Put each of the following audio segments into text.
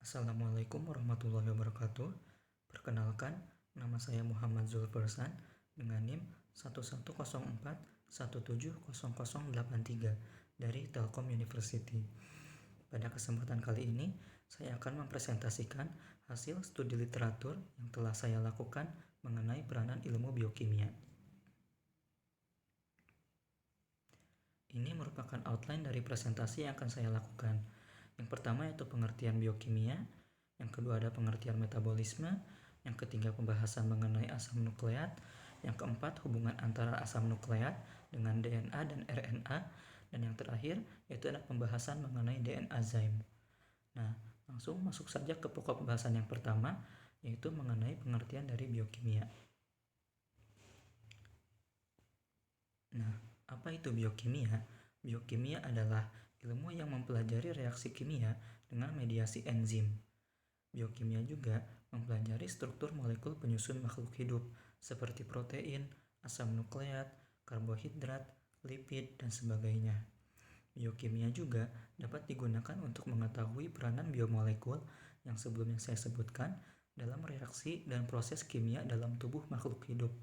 Assalamualaikum warahmatullahi wabarakatuh. Perkenalkan, nama saya Muhammad Zulfursan dengan NIM 1104170083 dari Telkom University. Pada kesempatan kali ini, saya akan mempresentasikan hasil studi literatur yang telah saya lakukan mengenai peranan ilmu biokimia. Ini merupakan outline dari presentasi yang akan saya lakukan. Yang pertama yaitu pengertian biokimia, yang kedua ada pengertian metabolisme, yang ketiga pembahasan mengenai asam nukleat, yang keempat hubungan antara asam nukleat dengan DNA dan RNA, dan yang terakhir yaitu ada pembahasan mengenai DNA Zyme. Nah, langsung masuk saja ke pokok pembahasan yang pertama, yaitu mengenai pengertian dari biokimia. Nah, apa itu biokimia? Biokimia adalah ilmu yang mempelajari reaksi kimia dengan mediasi enzim. Biokimia juga mempelajari struktur molekul penyusun makhluk hidup seperti protein, asam nukleat, karbohidrat, lipid, dan sebagainya. Biokimia juga dapat digunakan untuk mengetahui peranan biomolekul yang sebelumnya saya sebutkan dalam reaksi dan proses kimia dalam tubuh makhluk hidup,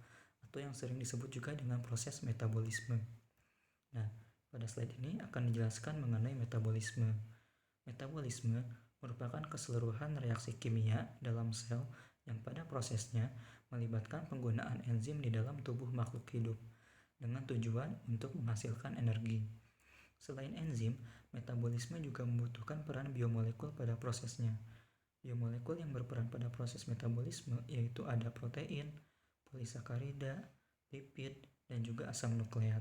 atau yang sering disebut juga dengan proses metabolisme. Nah, pada slide ini akan dijelaskan mengenai metabolisme. Metabolisme merupakan keseluruhan reaksi kimia dalam sel yang pada prosesnya melibatkan penggunaan enzim di dalam tubuh makhluk hidup dengan tujuan untuk menghasilkan energi. Selain enzim, metabolisme juga membutuhkan peran biomolekul pada prosesnya. Biomolekul yang berperan pada proses metabolisme yaitu ada protein, polisakarida, lipid, dan juga asam nukleat.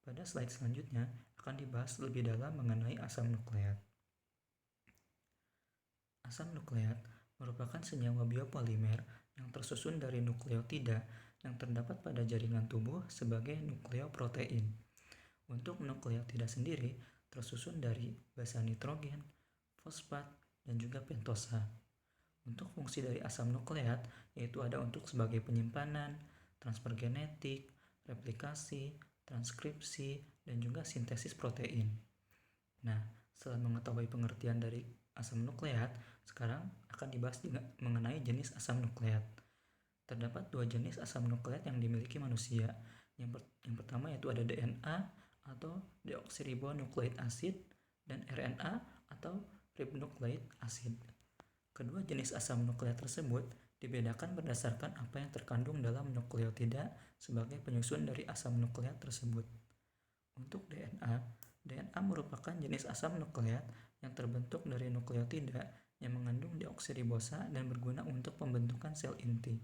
Pada slide selanjutnya akan dibahas lebih dalam mengenai asam nukleat. Asam nukleat merupakan senyawa biopolimer yang tersusun dari nukleotida yang terdapat pada jaringan tubuh sebagai nukleoprotein. Untuk nukleotida sendiri tersusun dari basa nitrogen, fosfat, dan juga pentosa. Untuk fungsi dari asam nukleat yaitu ada untuk sebagai penyimpanan, transfer genetik, replikasi, transkripsi, dan juga sintesis protein. Nah, setelah mengetahui pengertian dari asam nukleat, sekarang akan dibahas juga mengenai jenis asam nukleat. Terdapat dua jenis asam nukleat yang dimiliki manusia. Yang pertama yaitu ada DNA atau deoksiribonukleik acid dan RNA atau ribonukleik acid. Kedua jenis asam nukleat tersebut dibedakan berdasarkan apa yang terkandung dalam nukleotida sebagai penyusun dari asam nukleat tersebut. Untuk DNA merupakan jenis asam nukleat yang terbentuk dari nukleotida yang mengandung deoksiribosa dan berguna untuk pembentukan sel inti.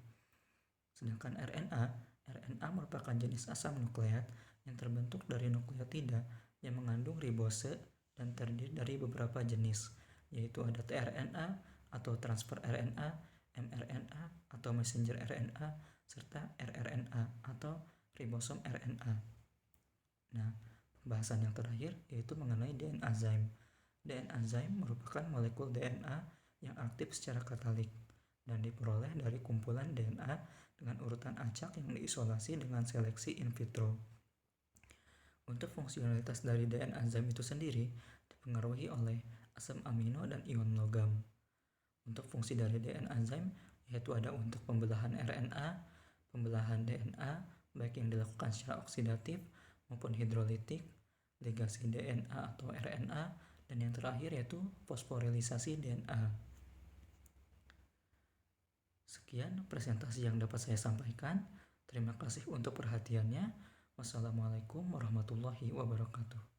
Sedangkan RNA merupakan jenis asam nukleat yang terbentuk dari nukleotida yang mengandung ribose dan terdiri dari beberapa jenis, yaitu ada tRNA atau transfer RNA, mRNA atau messenger RNA, serta rRNA atau ribosom RNA. Nah, pembahasan yang terakhir yaitu mengenai DNA Zyme. DNA Zyme merupakan molekul DNA yang aktif secara katalik dan diperoleh dari kumpulan DNA dengan urutan acak yang diisolasi dengan seleksi in vitro. Untuk fungsionalitas dari DNA Zyme itu sendiri dipengaruhi oleh asam amino dan ion logam. Untuk fungsi dari DNA Zyme yaitu ada untuk pembelahan RNA, pembelahan DNA baik yang dilakukan secara oksidatif maupun hidrolitik, ligasi DNA atau RNA, dan yang terakhir yaitu fosforilisasi DNA. Sekian presentasi yang dapat saya sampaikan. Terima kasih untuk perhatiannya. Wassalamualaikum warahmatullahi wabarakatuh.